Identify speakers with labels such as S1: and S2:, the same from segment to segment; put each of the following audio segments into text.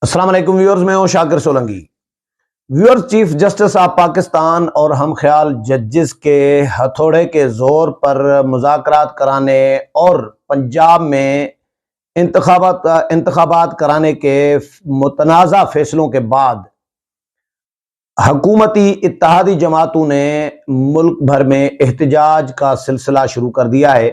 S1: السلام علیکم ویورز، میں ہوں Shakir Solangi. Viewers, chief justice of Pakistan اور ہم خیال ججز کے ہتھوڑے کے زور پر مذاکرات کرانے اور پنجاب میں انتخابات کرانے کے متنازع فیصلوں کے بعد حکومتی اتحادی جماعتوں نے ملک بھر میں احتجاج کا سلسلہ شروع کر دیا ہے۔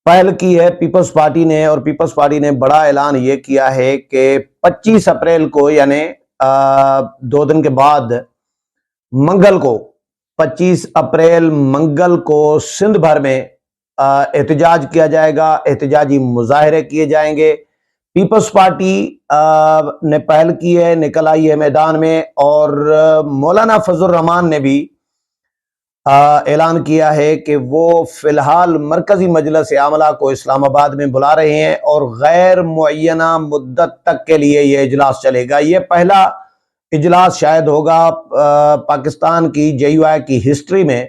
S1: پہل کی ہے پیپلز پارٹی نے، اور پیپلز پارٹی نے بڑا اعلان یہ کیا ہے کہ 25 اپریل کو، یعنی 2 دن کے بعد، منگل کو 25 اپریل منگل کو سندھ بھر میں احتجاج کیا جائے گا، احتجاجی مظاہرے کیے جائیں گے۔ پیپلز پارٹی نے پہل کی ہے، نکل آئی ہے میدان میں، اور مولانا فضل الرحمان نے بھی اعلان کیا ہے کہ وہ فی الحال مرکزی مجلس عاملہ کو اسلام آباد میں بلا رہے ہیں اور غیر معینہ مدت تک کے لیے یہ اجلاس چلے گا۔ یہ پہلا اجلاس شاید ہوگا پاکستان کی جے یو آئی کی ہسٹری میں،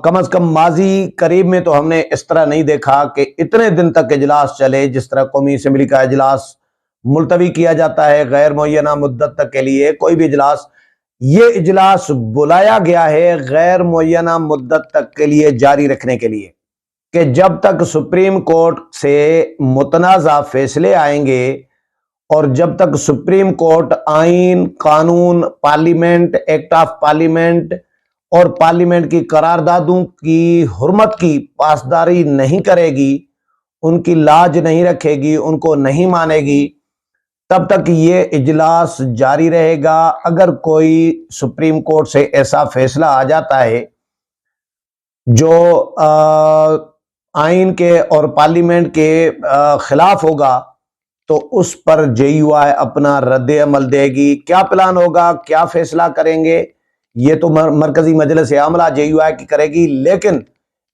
S1: کم از کم ماضی قریب میں تو ہم نے اس طرح نہیں دیکھا کہ اتنے دن تک اجلاس چلے۔ جس طرح قومی اسمبلی کا اجلاس ملتوی کیا جاتا ہے غیر معینہ مدت تک کے لیے، کوئی بھی اجلاس، یہ اجلاس بلایا گیا ہے غیر معینہ مدت تک کے لیے جاری رکھنے کے لیے، کہ جب تک سپریم کورٹ سے متنازع فیصلے آئیں گے اور جب تک سپریم کورٹ آئین، قانون، پارلیمنٹ، ایکٹ آف پارلیمنٹ اور پارلیمنٹ کی قراردادوں کی حرمت کی پاسداری نہیں کرے گی، ان کی لاج نہیں رکھے گی، ان کو نہیں مانے گی، تب تک یہ اجلاس جاری رہے گا۔ اگر کوئی سپریم کورٹ سے ایسا فیصلہ آ جاتا ہے جو آئین کے اور پارلیمنٹ کے خلاف ہوگا، تو اس پر جے یو آئی اپنا رد عمل دے گی۔ کیا پلان ہوگا، کیا فیصلہ کریں گے، یہ تو مرکزی مجلس عاملہ جے یو آئی کی کرے گی، لیکن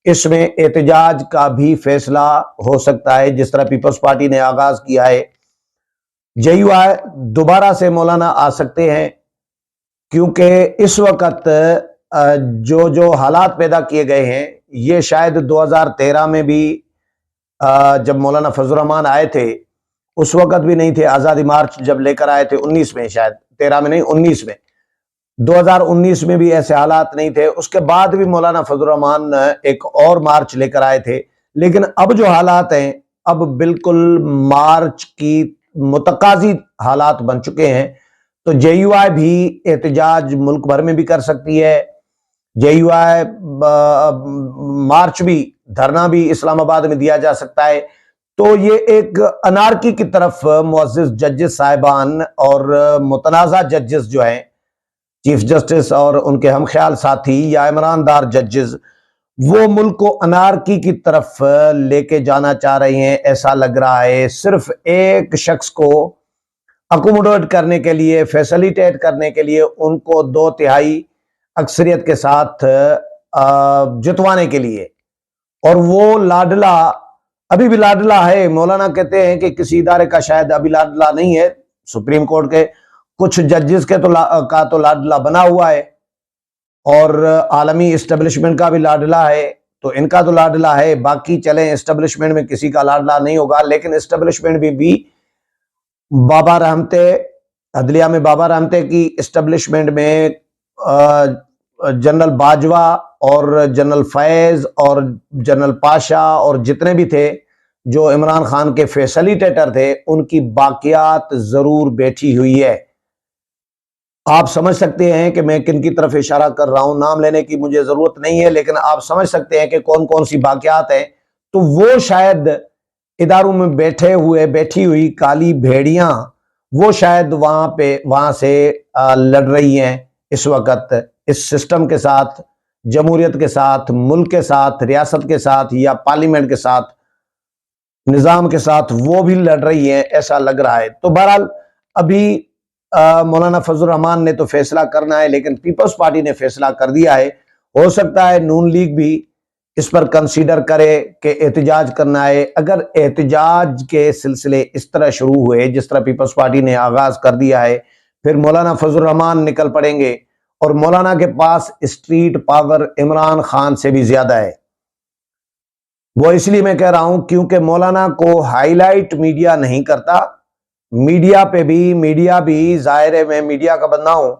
S1: اس میں احتجاج کا بھی فیصلہ ہو سکتا ہے۔ جس طرح پیپلز پارٹی نے آغاز کیا ہے، جے یو آئی دوبارہ سے مولانا آ سکتے ہیں، کیونکہ اس وقت جو حالات پیدا کیے گئے ہیں، یہ شاید 2013 میں بھی جب مولانا فضل الرحمان آئے تھے اس وقت بھی نہیں تھے۔ آزادی مارچ جب لے کر آئے تھے 19 میں، شاید 13 میں نہیں 19 میں، 2019 میں بھی ایسے حالات نہیں تھے۔ اس کے بعد بھی مولانا فضل الرحمان ایک اور مارچ لے کر آئے تھے، لیکن اب جو حالات ہیں، اب بالکل مارچ کی متقاضی حالات بن چکے ہیں۔ تو جے یو آئی بھی احتجاج ملک بھر میں بھی کر سکتی ہے، جے یو آئی مارچ بھی، دھرنا بھی اسلام آباد میں دیا جا سکتا ہے۔ تو یہ ایک انارکی کی طرف معزز ججز صاحبان اور متنازع ججز جو ہیں، چیف جسٹس اور ان کے ہم خیال ساتھی یا عمران دار ججز، وہ ملک کو انارکی کی طرف لے کے جانا چاہ رہے ہیں، ایسا لگ رہا ہے۔ صرف ایک شخص کو اکوموڈیٹ کرنے کے لیے، فیسلیٹیٹ کرنے کے لیے، ان کو 2/3 اکثریت کے ساتھ جتوانے کے لیے، اور وہ لاڈلا ابھی بھی لاڈلا ہے۔ مولانا کہتے ہیں کہ کسی ادارے کا شاید ابھی لاڈلا نہیں ہے، سپریم کورٹ کے کچھ ججز کے تو لاڈلا بنا ہوا ہے، اور عالمی اسٹیبلشمنٹ کا بھی لاڈلا ہے، تو ان کا تو لاڈلا ہے۔ باقی چلیں، اسٹیبلشمنٹ میں کسی کا لاڈلا نہیں ہوگا، لیکن اسٹیبلشمنٹ بھی بابا رحمتے، عدلیہ میں بابا رحمتے کی اسٹیبلشمنٹ میں جنرل باجوہ اور جنرل فیض اور جنرل پاشا اور جتنے بھی تھے جو عمران خان کے فیسلیٹیٹر تھے، ان کی باقیات ضرور بیٹھی ہوئی ہے۔ آپ سمجھ سکتے ہیں کہ میں کن کی طرف اشارہ کر رہا ہوں، نام لینے کی مجھے ضرورت نہیں ہے، لیکن آپ سمجھ سکتے ہیں کہ کون کون سی باقیات ہیں۔ تو وہ شاید اداروں میں بیٹھی ہوئی کالی بھیڑیاں، وہ شاید وہاں سے لڑ رہی ہیں اس وقت، اس سسٹم کے ساتھ، جمہوریت کے ساتھ، ملک کے ساتھ، ریاست کے ساتھ یا پارلیمنٹ کے ساتھ، نظام کے ساتھ، وہ بھی لڑ رہی ہیں، ایسا لگ رہا ہے۔ تو بہرحال ابھی مولانا فضل الرحمان نے تو فیصلہ کرنا ہے، لیکن پیپلز پارٹی نے فیصلہ کر دیا ہے۔ ہو سکتا ہے نون لیگ بھی اس پر کنسیڈر کرے کہ احتجاج کرنا ہے۔ اگر احتجاج کے سلسلے اس طرح شروع ہوئے جس طرح پیپلز پارٹی نے آغاز کر دیا ہے، پھر مولانا فضل الرحمان نکل پڑیں گے، اور مولانا کے پاس اسٹریٹ پاور عمران خان سے بھی زیادہ ہے۔ وہ اس لیے میں کہہ رہا ہوں کیونکہ مولانا کو ہائی لائٹ میڈیا نہیں کرتا، میڈیا بھی ظاہر ہے میں میڈیا کا بندہ ہوں،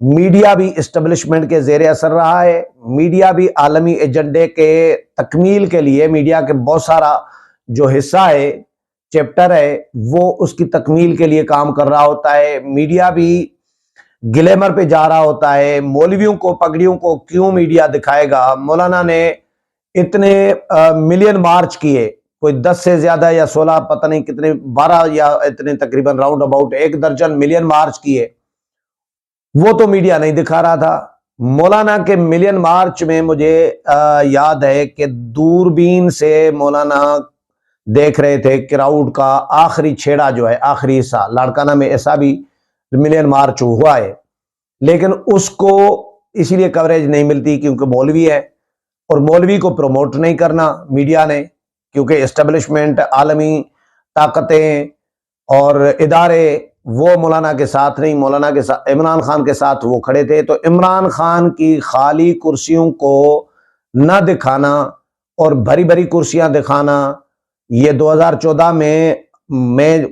S1: میڈیا بھی اسٹیبلشمنٹ کے زیر اثر رہا ہے، میڈیا بھی عالمی ایجنڈے کے تکمیل کے لیے میڈیا کے بہت سارا جو حصہ ہے، چیپٹر ہے، وہ اس کی تکمیل کے لیے کام کر رہا ہوتا ہے۔ میڈیا بھی گلیمر پہ جا رہا ہوتا ہے، مولویوں کو پگڑیوں کو کیوں میڈیا دکھائے گا؟ مولانا نے اتنے ملین مارچ کیے، کوئی 10 سے زیادہ یا 16 پتہ نہیں کتنے 12 یا اتنے تقریباً راؤنڈ اباؤٹ 1 درجن ملین مارچ کیے، وہ تو میڈیا نہیں دکھا رہا تھا۔ مولانا کے ملین مارچ میں مجھے یاد ہے کہ دوربین سے مولانا دیکھ رہے تھے کراؤڈ کا آخری چھیڑا جو ہے، آخری حصہ لاڑکانہ میں ایسا بھی ملین مارچ ہوا ہے، لیکن اس کو اسی لیے کوریج نہیں ملتی کیونکہ مولوی ہے، اور مولوی کو پروموٹ نہیں کرنا میڈیا نے، کیونکہ اسٹیبلشمنٹ، عالمی طاقتیں اور ادارے وہ مولانا کے ساتھ نہیں، مولانا کے ساتھ عمران خان کے ساتھ وہ کھڑے تھے۔ تو عمران خان کی خالی کرسیوں کو نہ دکھانا اور بھری بھری کرسیاں دکھانا، یہ 2014 میں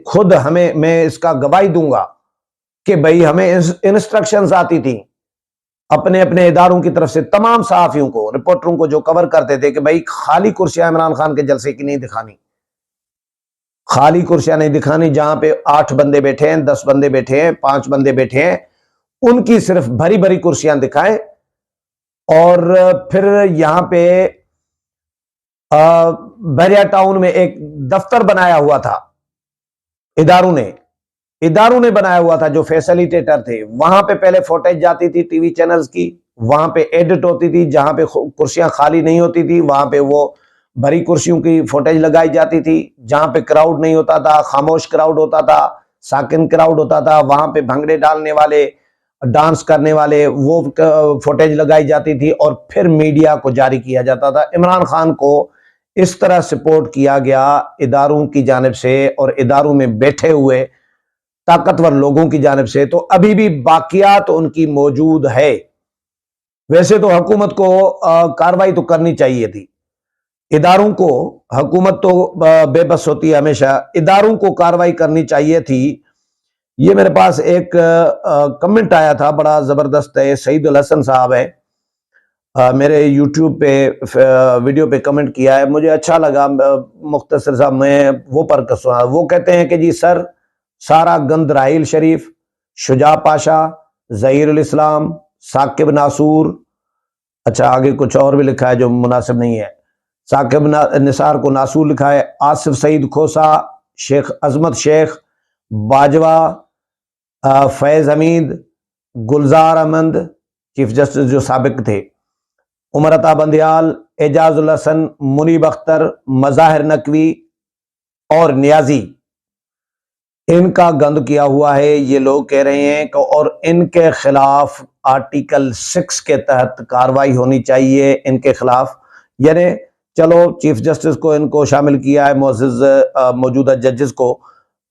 S1: خود میں اس کا گواہی دوں گا کہ بھئی ہمیں انسٹرکشنز آتی تھی اپنے اداروں کی طرف سے، تمام صحافیوں کو، رپورٹروں کو جو کور کرتے تھے کہ بھئی خالی کرسیاں عمران خان کے جلسے کی نہیں دکھانی، خالی کرسیاں نہیں دکھانی، جہاں پہ 8 بندے بیٹھے ہیں، 10 بندے بیٹھے ہیں، 5 بندے بیٹھے ہیں، ان کی صرف بھری بھری کرسیاں دکھائیں۔ اور پھر یہاں پہ بحریہ ٹاؤن میں ایک دفتر بنایا ہوا تھا، اداروں نے بنایا ہوا تھا جو فیسلیٹیٹر تھے، وہاں پہ پہلے فوٹیج جاتی تھی ٹی وی چینلز کی، وہاں پہ ایڈٹ ہوتی تھی، جہاں پہ کرسیاں خالی نہیں ہوتی تھی وہاں پہ وہ بھری کرسیوں کی فوٹیج لگائی جاتی تھی، جہاں پہ کراؤڈ نہیں ہوتا تھا، خاموش کراؤڈ ہوتا تھا، ساکن کراؤڈ ہوتا تھا، وہاں پہ بھنگڑے ڈالنے والے، ڈانس کرنے والے، وہ فوٹیج لگائی جاتی تھی، اور پھر میڈیا کو جاری کیا جاتا تھا۔ عمران خان کو اس طرح سپورٹ کیا گیا اداروں کی جانب سے اور اداروں میں بیٹھے ہوئے طاقتور لوگوں کی جانب سے، تو ابھی بھی باقیات ان کی موجود ہے۔ ویسے تو حکومت کو کاروائی تو کرنی چاہیے تھی، اداروں کو، حکومت تو بے بس ہوتی ہے ہمیشہ، اداروں کو کاروائی کرنی چاہیے تھی۔ یہ میرے پاس ایک کمنٹ آیا تھا بڑا زبردست ہے، سعید الحسن صاحب ہے، میرے یوٹیوب پہ ویڈیو پہ کمنٹ کیا ہے، مجھے اچھا لگا، مختصر صاحب میں وہ پر کسوا۔ وہ کہتے ہیں کہ جی سر، سارا گند راحیل شریف، شجاع پاشا، ظہیر الاسلام، ثاقب ناصور، اچھا آگے کچھ اور بھی لکھا ہے جو مناسب نہیں ہے، ثاقب نثار کو ناصور لکھا ہے، آصف سعید کھوسا، شیخ عظمت شیخ، باجوہ، فیض حمید، گلزار احمد چیف جسٹس جو سابق تھے، عمر عطا بندیال، اعجاز الحسن، منیب اختر، مظاہر نقوی اور نیازی، ان کا گند کیا ہوا ہے۔ یہ لوگ کہہ رہے ہیں کہ اور ان کے خلاف آرٹیکل 6 کے تحت کاروائی ہونی چاہیے ان کے خلاف، یعنی چلو چیف جسٹس کو ان کو شامل کیا ہے، معزز موجودہ ججز کو،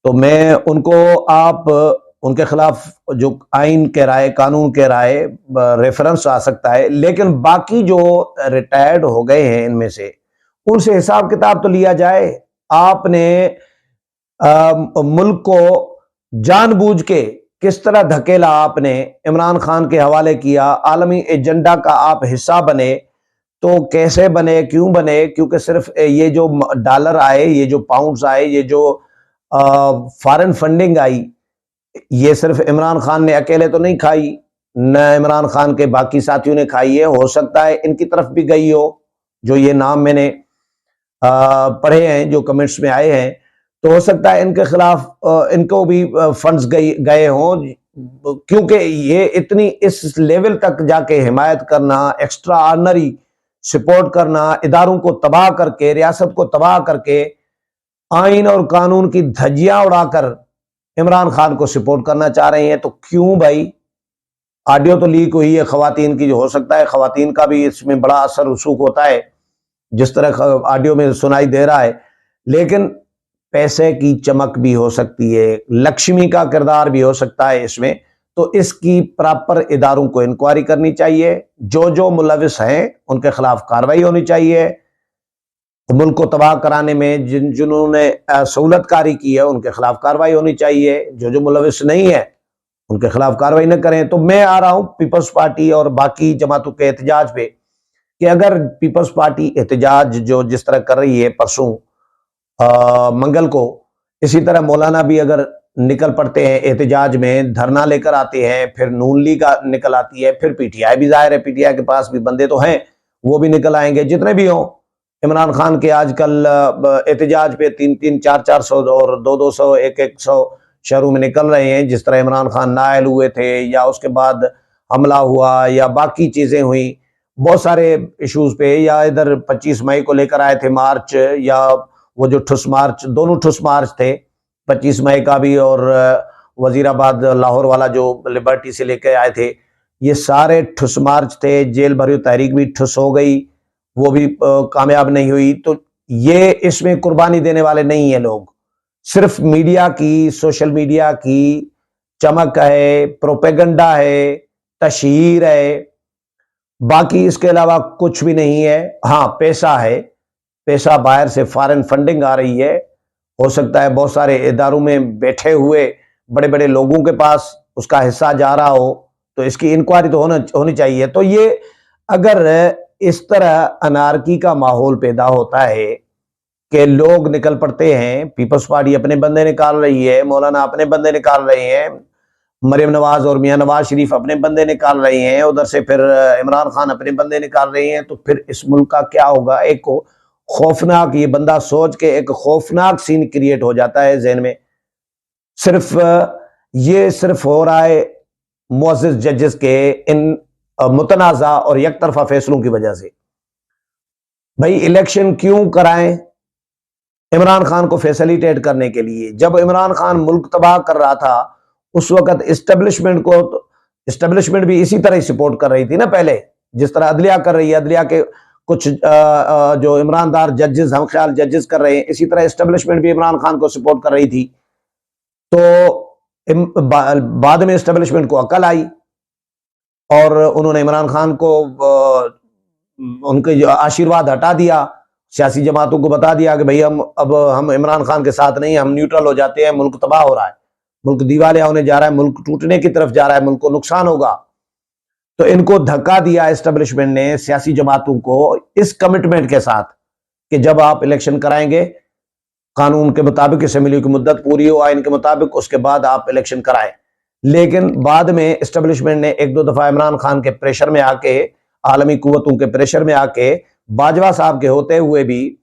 S1: تو میں ان کو آپ ان کے خلاف جو آئین کے رائے، قانون کے رائے ریفرنس آ سکتا ہے، لیکن باقی جو ریٹائرڈ ہو گئے ہیں ان میں سے، ان سے حساب کتاب تو لیا جائے۔ آپ نے ملک کو جان بوجھ کے کس طرح دھکیلا، آپ نے عمران خان کے حوالے کیا، عالمی ایجنڈا کا آپ حصہ بنے، تو کیسے بنے، کیوں بنے؟ کیونکہ صرف یہ جو ڈالر آئے، یہ جو پاؤنڈز آئے، یہ جو فارن فنڈنگ آئی، یہ صرف عمران خان نے اکیلے تو نہیں کھائی، نہ عمران خان کے باقی ساتھیوں نے کھائی ہے، ہو سکتا ہے ان کی طرف بھی گئی ہو، جو یہ نام میں نے پڑھے ہیں جو کمنٹس میں آئے ہیں، تو ہو سکتا ہے ان کے خلاف ان کو بھی فنڈز گئے ہوں، کیونکہ یہ اتنی اس لیول تک جا کے حمایت کرنا، ایکسٹرا آرڈنری سپورٹ کرنا، اداروں کو تباہ کر کے، ریاست کو تباہ کر کے، آئین اور قانون کی دھجیاں اڑا کر عمران خان کو سپورٹ کرنا چاہ رہے ہیں، تو کیوں بھائی؟ آڈیو تو لیک ہوئی ہے خواتین کی، جو ہو سکتا ہے خواتین کا بھی اس میں بڑا اثر رسوخ ہوتا ہے جس طرح آڈیو میں سنائی دے رہا ہے، لیکن پیسے کی چمک بھی ہو سکتی ہے، لکشمی کا کردار بھی ہو سکتا ہے اس میں، تو اس کی پراپر اداروں کو انکوائری کرنی چاہیے، جو ملوث ہیں ان کے خلاف کاروائی ہونی چاہیے۔ ملک کو تباہ کرانے میں جنہوں نے سہولت کاری کی ہے ان کے خلاف کارروائی ہونی چاہیے، جو ملوث نہیں ہے ان کے خلاف کارروائی نہ کریں۔ تو میں آ رہا ہوں پیپلز پارٹی اور باقی جماعتوں کے احتجاج پہ، کہ اگر پیپلز پارٹی احتجاج جو جس طرح کر رہی ہے پرسوں منگل کو، اسی طرح مولانا بھی اگر نکل پڑتے ہیں احتجاج میں، دھرنا لے کر آتے ہیں، پھر نون لیگ نکل آتی ہے، پھر پی ٹی آئی بھی، ظاہر ہے پی ٹی آئی کے پاس بھی بندے تو ہیں، وہ بھی نکل آئیں گے، جتنے بھی ہوں۔ عمران خان کے آج کل احتجاج پہ 300 400 اور 200 100 شہروں میں نکل رہے ہیں، جس طرح عمران خان نائل ہوئے تھے یا اس کے بعد حملہ ہوا یا باقی چیزیں ہوئیں بہت سارے ایشوز پہ، یا ادھر 25 مئی کو لے کر آئے تھے مارچ، یا وہ جو ٹھس مارچ، دونوں ٹھس مارچ تھے، 25 مئی کا بھی اور وزیر آباد لاہور والا جو لبرٹی سے لے کے آئے تھے، یہ سارے ٹھس مارچ تھے۔ جیل بھری تحریک بھی ٹھس ہو گئی، وہ بھی کامیاب نہیں ہوئی۔ تو یہ اس میں قربانی دینے والے نہیں ہیں لوگ، صرف میڈیا کی، سوشل میڈیا کی چمک ہے، پروپیگنڈا ہے، تشہیر ہے، باقی اس کے علاوہ کچھ بھی نہیں ہے۔ ہاں پیسہ ہے، پیسہ باہر سے فارن فنڈنگ آ رہی ہے، ہو سکتا ہے بہت سارے اداروں میں بیٹھے ہوئے بڑے بڑے لوگوں کے پاس اس کا حصہ جا رہا ہو، تو اس کی انکوائری تو ہونی چاہیے۔ تو یہ اگر اس طرح انارکی کا ماحول پیدا ہوتا ہے کہ لوگ نکل پڑتے ہیں، پیپلز پارٹی اپنے بندے نکال رہی ہے، مولانا اپنے بندے نکال رہے ہیں، مریم نواز اور میاں نواز شریف اپنے بندے نکال رہے ہیں، ادھر سے پھر عمران خان اپنے بندے نکال رہے ہیں، تو پھر اس ملک کا کیا ہوگا؟ ایک خوفناک، یہ بندہ سوچ کے ایک خوفناک سین کریٹ ہو جاتا ہے ذہن میں۔ صرف ہو رہا ہے معزز ججز کے ان متنازع اور یک طرفہ فیصلوں کی وجہ سے۔ بھائی الیکشن کیوں کرائیں؟ عمران خان کو فیسلیٹیٹ کرنے کے لیے۔ جب عمران خان ملک تباہ کر رہا تھا اس وقت اسٹیبلشمنٹ بھی اسی طرح سپورٹ کر رہی تھی نا، پہلے جس طرح عدلیہ کر رہی ہے، عدلیہ کے کچھ جو عمران دار ججز، ہم خیال ججز کر رہے ہیں، اسی طرح اسٹیبلشمنٹ بھی عمران خان کو سپورٹ کر رہی تھی۔ تو بعد میں اسٹیبلشمنٹ کو عقل آئی اور انہوں نے عمران خان کو ان کے آشیرواد ہٹا دیا، سیاسی جماعتوں کو بتا دیا کہ بھئی ہم عمران خان کے ساتھ نہیں، ہم نیوٹرل ہو جاتے ہیں، ملک تباہ ہو رہا ہے، ملک دیوالیہ ہونے جا رہا ہے، ملک ٹوٹنے کی طرف جا رہا ہے، ملک کو نقصان ہوگا۔ تو ان کو دھکا دیا اسٹیبلشمنٹ نے سیاسی جماعتوں کو اس کمٹمنٹ کے ساتھ کہ جب آپ الیکشن کرائیں گے قانون کے مطابق، اسمبلی کی مدت پوری ہو آئین کے مطابق، اس کے بعد آپ الیکشن کرائیں۔ لیکن بعد میں اسٹیبلشمنٹ نے ایک دو دفعہ عمران خان کے پریشر میں آ کے، عالمی قوتوں کے پریشر میں آ کے، باجوہ صاحب کے ہوتے ہوئے بھی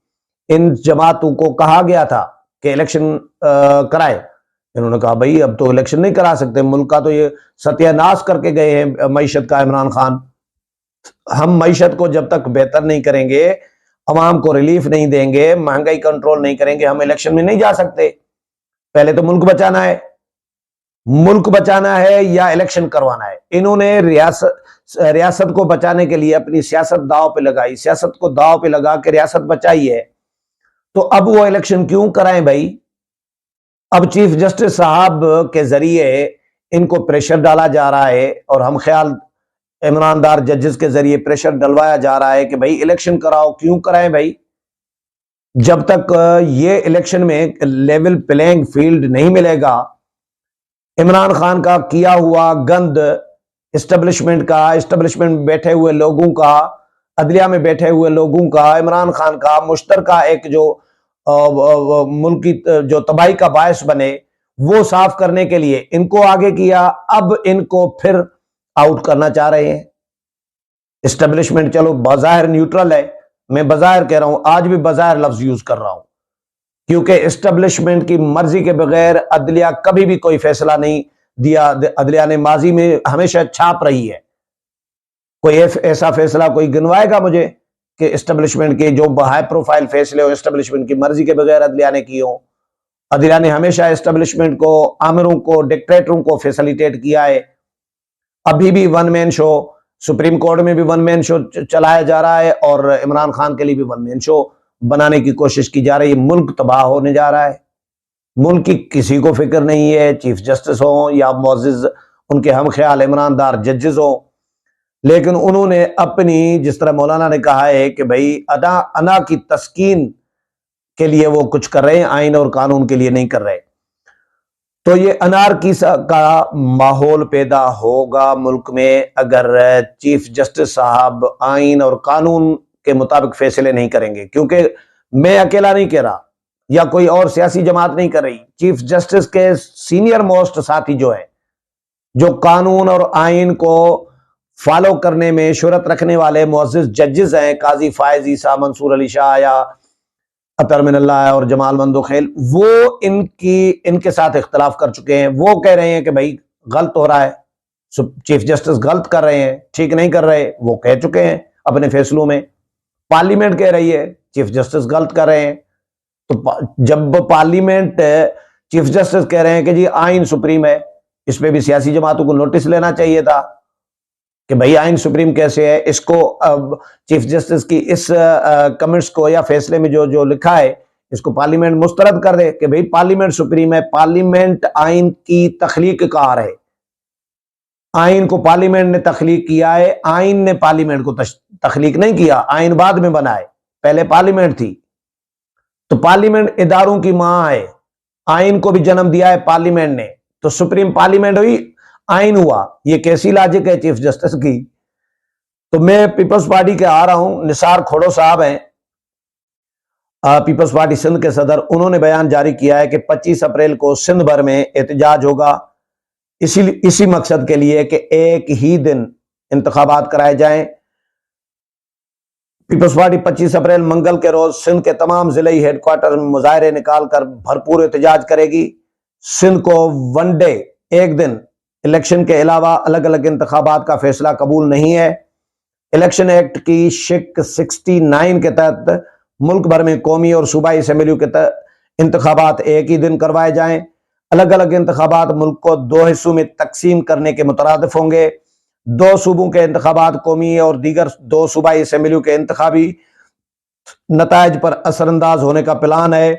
S1: ان جماعتوں کو کہا گیا تھا کہ الیکشن کرائیں۔ انہوں نے کہا بھئی اب تو الیکشن نہیں کرا سکتے، ملک کا تو یہ ستیہ ناش کر کے گئے ہیں معیشت کا عمران خان، ہم معیشت کو جب تک بہتر نہیں کریں گے، عوام کو ریلیف نہیں دیں گے، مہنگائی کنٹرول نہیں کریں گے، ہم الیکشن میں نہیں جا سکتے۔ پہلے تو ملک بچانا ہے یا الیکشن کروانا ہے۔ انہوں نے ریاست کو بچانے کے لیے اپنی سیاست داؤ پہ لگائی، سیاست کو داؤ پہ لگا کے ریاست بچائی ہے، تو اب وہ الیکشن کیوں کرائیں بھائی؟ اب چیف جسٹس صاحب کے ذریعے ان کو پریشر ڈالا جا رہا ہے، اور ہم خیال عمران دار ججز کے ذریعے پریشر ڈلوایا جا رہا ہے کہ بھائی الیکشن کراؤ۔ کیوں کرائیں بھائی؟ جب تک یہ الیکشن میں لیول پلینگ فیلڈ نہیں ملے گا، عمران خان کا کیا ہوا گند، اسٹیبلشمنٹ میں بیٹھے ہوئے لوگوں کا، عدلیہ میں بیٹھے ہوئے لوگوں کا، عمران خان کا مشترکہ ایک جو ملک کی جو تباہی کا باعث بنے، وہ صاف کرنے کے لیے ان کو آگے کیا، اب ان کو پھر آؤٹ کرنا چاہ رہے ہیں۔ اسٹیبلشمنٹ چلو بظاہر نیوٹرل ہے، میں بظاہر کہہ رہا ہوں، آج بھی بظاہر لفظ یوز کر رہا ہوں، کیونکہ اسٹیبلشمنٹ کی مرضی کے بغیر عدلیہ کبھی بھی کوئی فیصلہ نہیں دیا۔ عدلیہ نے ماضی میں ہمیشہ چھاپ رہی ہے۔ کوئی ایسا فیصلہ کوئی گنوائے گا مجھے کہ اسٹیبلشمنٹ کے جو ہائی پروفائل فیصلے ہو اسٹیبلشمنٹ کی مرضی کے بغیر عدلیہ نے کی ہو؟ عدلیہ نے ہمیشہ اسٹیبلشمنٹ کو، آمروں کو، ڈکٹیٹروں کو فیسلیٹیٹ کیا ہے۔ ابھی بھی ون مین شو، سپریم کورٹ میں بھی ون مین شو چلایا جا رہا ہے، اور عمران خان کے لیے بھی ون مین شو بنانے کی کوشش کی جا رہی ہے۔ ملک تباہ ہونے جا رہا ہے، ملک کی کسی کو فکر نہیں ہے، چیف جسٹس ہوں یا معزز ان کے ہم خیال عمران دار ججز ہوں۔ لیکن انہوں نے اپنی، جس طرح مولانا نے کہا ہے کہ بھائی انا کی تسکین کے لیے وہ کچھ کر رہے ہیں، آئین اور قانون کے لیے نہیں کر رہے. تو یہ انارکی کا ماحول پیدا ہوگا ملک میں اگر چیف جسٹس صاحب آئین اور قانون کے مطابق فیصلے نہیں کریں گے. کیونکہ میں اکیلا نہیں کہہ رہا یا کوئی اور سیاسی جماعت نہیں کر رہی، چیف جسٹس کے سینئر موسٹ ساتھی جو ہیں، جو قانون اور آئین کو فالو کرنے میں شہرت رکھنے والے معزز ججز ہیں، قاضی فائز عیسیٰ، منصور علی شاہ یا اطہر من اللہ اور جمال مندوخیل، وہ ان کے ساتھ اختلاف کر چکے ہیں. وہ کہہ رہے ہیں کہ بھائی غلط ہو رہا ہے، چیف جسٹس غلط کر رہے ہیں، ٹھیک نہیں کر رہے. وہ کہہ چکے ہیں اپنے فیصلوں میں. پارلیمنٹ کہہ رہی ہے چیف جسٹس غلط کر رہے ہیں. تو جب پارلیمنٹ چیف جسٹس کہہ رہے ہیں کہ جی آئین سپریم ہے، اس پہ بھی سیاسی جماعتوں کو نوٹس لینا چاہیے تھا کہ بھائی آئین سپریم کیسے ہے. اس کو چیف جسٹس کی اس کمنٹس کو یا فیصلے میں جو لکھا ہے اس کو پارلیمنٹ مسترد کر دے کہ بھائی پارلیمنٹ سپریم ہے. پارلیمنٹ آئین کی تخلیق کار ہے، آئین کو پارلیمنٹ نے تخلیق کیا ہے. آئین نے پارلیمنٹ کو تخلیق نہیں کیا، آئین بعد میں بنا ہے، پہلے پارلیمنٹ تھی. تو پارلیمنٹ اداروں کی ماں ہے، آئین کو بھی جنم دیا ہے پارلیمنٹ نے. تو سپریم پارلیمنٹ ہوئی، آئین ہوا. یہ کیسی لاجک ہے چیف جسٹس کی؟ تو میں پیپلز پارٹی کے آ رہا ہوں، نثار کھوڑو صاحب ہیں پیپلز پارٹی سندھ کے صدر. انہوں نے بیان جاری کیا ہے کہ 25 اپریل کو سندھ بھر میں احتجاج ہوگا، اسی مقصد کے لیے کہ ایک ہی دن انتخابات کرائے جائیں. پیپلز پارٹی 25 اپریل منگل کے روز سندھ کے تمام ضلعی ہیڈ کوارٹر میں مظاہرے نکال کر بھرپور احتجاج کرے گی. سندھ کو ون ڈے، ایک دن الیکشن کے علاوہ الگ الگ انتخابات کا فیصلہ قبول نہیں ہے. الیکشن ایکٹ کی شق 69 کے تحت ملک بھر میں قومی اور صوبائی اسمبلیوں کے تحت انتخابات ایک ہی دن کروائے جائیں. الگ الگ انتخابات ملک کو 2 حصوں میں تقسیم کرنے کے مترادف ہوں گے. 2 صوبوں کے انتخابات قومی اور دیگر 2 صوبائی اسمبلیوں کے انتخابی نتائج پر اثر انداز ہونے کا پلان ہے.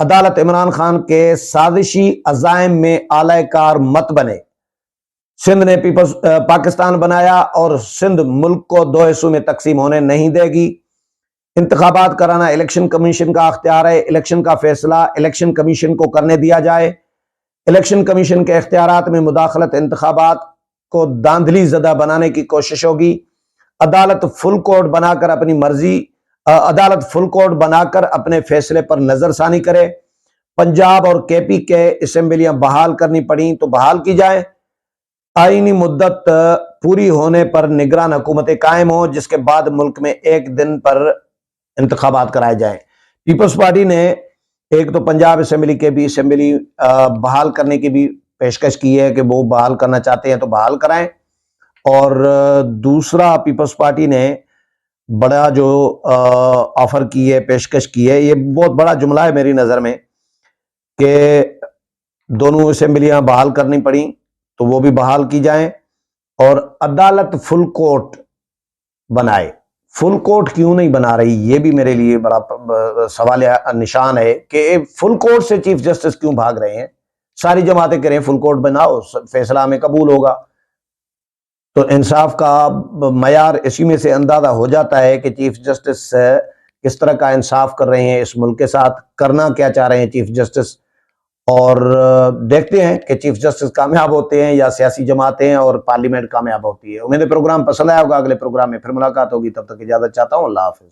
S1: عدالت عمران خان کے سازشی عزائم میں اعلی کار مت بنے. سندھ نے پاکستان بنایا اور سندھ ملک کو 2 حصوں میں تقسیم ہونے نہیں دے گی. انتخابات کرانا الیکشن کمیشن کا اختیار ہے. الیکشن کا فیصلہ الیکشن کمیشن کو کرنے دیا جائے. الیکشن کمیشن کے اختیارات میں مداخلت انتخابات کو داندلی زدہ بنانے کی کوشش ہوگی. عدالت فل کورٹ بنا کر اپنے فیصلے پر نظر ثانی کرے. پنجاب اور کے پی کے اسمبلیاں بحال کرنی پڑیں تو بحال کی جائیں. آئینی مدت پوری ہونے پر نگران حکومتیں قائم ہوں، جس کے بعد ملک میں ایک دن پر انتخابات کرائے جائیں. پیپلز پارٹی نے ایک تو پنجاب اسمبلی کے بھی اسمبلی بحال کرنے کی بھی پیشکش کی ہے کہ وہ بحال کرنا چاہتے ہیں تو بحال کرائیں. اور دوسرا پیپلز پارٹی نے بڑا جو آفر کی ہے، پیشکش کی ہے، یہ بہت بڑا جملہ ہے میری نظر میں، کہ دونوں اسمبلیاں بحال کرنی پڑیں تو وہ بھی بحال کی جائیں اور عدالت فل کورٹ بنائے. فل کورٹ کیوں نہیں بنا رہی، یہ بھی میرے لیے بڑا سوال نشان ہے کہ فل کورٹ سے چیف جسٹس کیوں بھاگ رہے ہیں. ساری جماعتیں کہہ رہے ہیں فل کورٹ بناؤ، فیصلہ ہمیں قبول ہوگا. تو انصاف کا معیار اسی میں سے اندازہ ہو جاتا ہے کہ چیف جسٹس کس طرح کا انصاف کر رہے ہیں، اس ملک کے ساتھ کرنا کیا چاہ رہے ہیں چیف جسٹس. اور دیکھتے ہیں کہ چیف جسٹس کامیاب ہوتے ہیں یا سیاسی جماعتیں اور پارلیمنٹ کامیاب ہوتی ہے. امید پروگرام پسند آیا ہوگا. اگلے پروگرام میں پھر ملاقات ہوگی، تب تک اجازت چاہتا ہوں. اللہ حافظ.